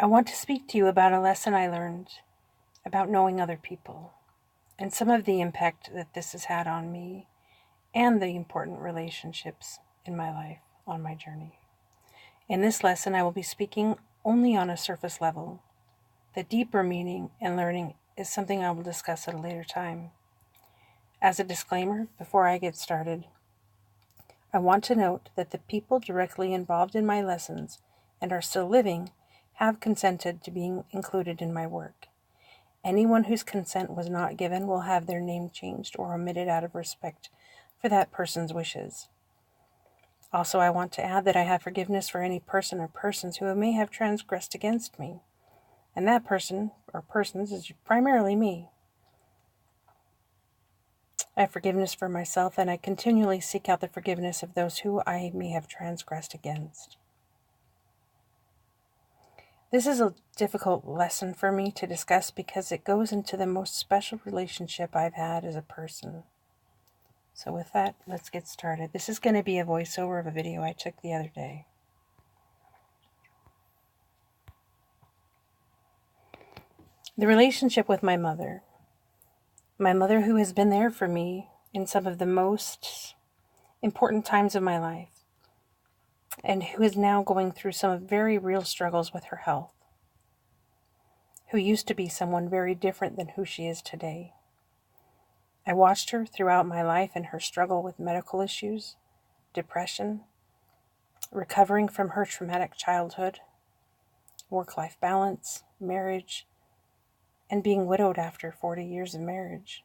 I want to speak to you about a lesson I learned about knowing other people and some of the impact that this has had on me and the important relationships in my life on my journey. In this lesson, I will be speaking only on a surface level. The deeper meaning and learning is something I will discuss at a later time. As a disclaimer, before I get started, I want to note that the people directly involved in my lessons and are still living have consented to being included in my work. Anyone whose consent was not given will have their name changed or omitted out of respect for that person's wishes. Also, I want to add that I have forgiveness for any person or persons who may have transgressed against me, and that person or persons is primarily me. I have forgiveness for myself, and I continually seek out the forgiveness of those who I may have transgressed against. This is a difficult lesson for me to discuss because it goes into the most special relationship I've had as a person. So with that, let's get started. This is going to be a voiceover of a video I took the other day. The relationship with my mother who has been there for me in some of the most important times of my life, and who is now going through some very real struggles with her health, who used to be someone very different than who she is today. I watched her throughout my life in her struggle with medical issues, depression, recovering from her traumatic childhood, work-life balance, marriage, and being widowed after 40 years of marriage,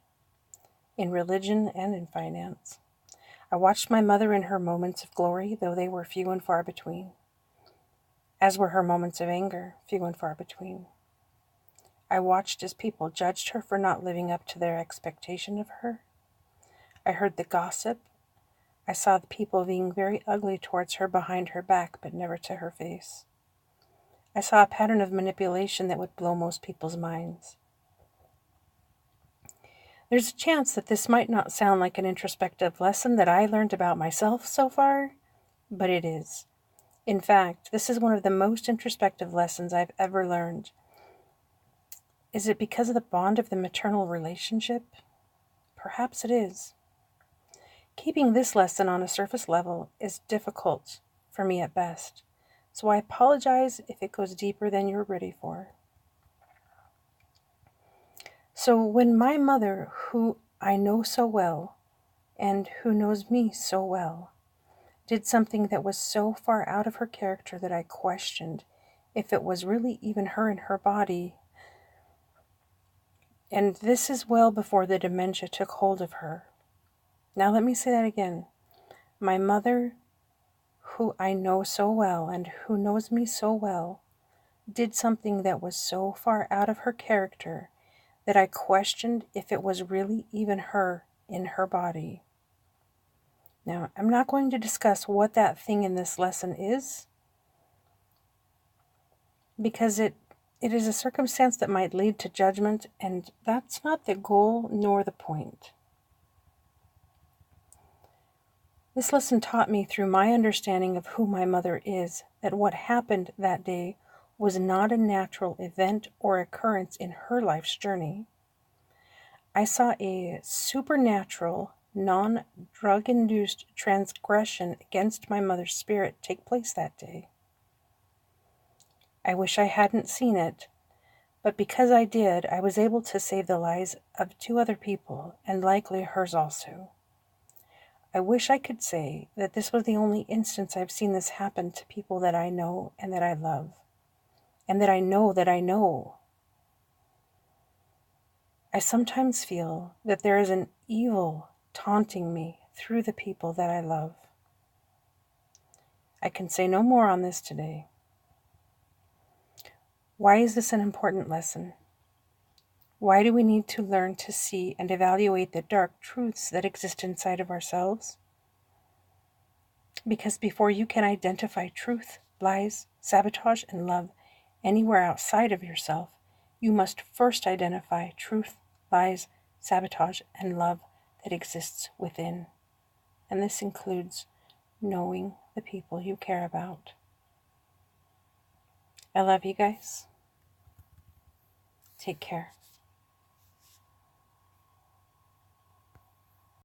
in religion and in finance. I watched my mother in her moments of glory, though they were few and far between, as were her moments of anger, few and far between. I watched as people judged her for not living up to their expectation of her. I heard the gossip. I saw the people being very ugly towards her behind her back, but never to her face. I saw a pattern of manipulation that would blow most people's minds. There's a chance that this might not sound like an introspective lesson that I learned about myself so far, but it is. In fact, this is one of the most introspective lessons I've ever learned. Is it because of the bond of the maternal relationship? Perhaps it is. Keeping this lesson on a surface level is difficult for me at best, so I apologize if it goes deeper than you're ready for. So when my mother, who I know so well, and who knows me so well, did something that was so far out of her character that I questioned if it was really even her in her body, and this is well before the dementia took hold of her. Now let me say that again. My mother, who I know so well and who knows me so well, did something that was so far out of her character that I questioned if it was really even her in her body. Now, I'm not going to discuss what that thing in this lesson is, because it is a circumstance that might lead to judgment, and that's not the goal nor the point. This lesson taught me through my understanding of who my mother is, that what happened that day was not a natural event or occurrence in her life's journey. I saw a supernatural, non-drug-induced transgression against my mother's spirit take place that day. I wish I hadn't seen it, but because I did, I was able to save the lives of 2 other people, and likely hers also. I wish I could say that this was the only instance I've seen this happen to people that I know and that I love, and that I know that I know. I sometimes feel that there is an evil taunting me through the people that I love. I can say no more on this today. Why is this an important lesson? Why do we need to learn to see and evaluate the dark truths that exist inside of ourselves? Because before you can identify truth, lies, sabotage, and love anywhere outside of yourself, you must first identify truth, lies, sabotage, and love that exists within. And this includes knowing the people you care about. I love you guys. Take care.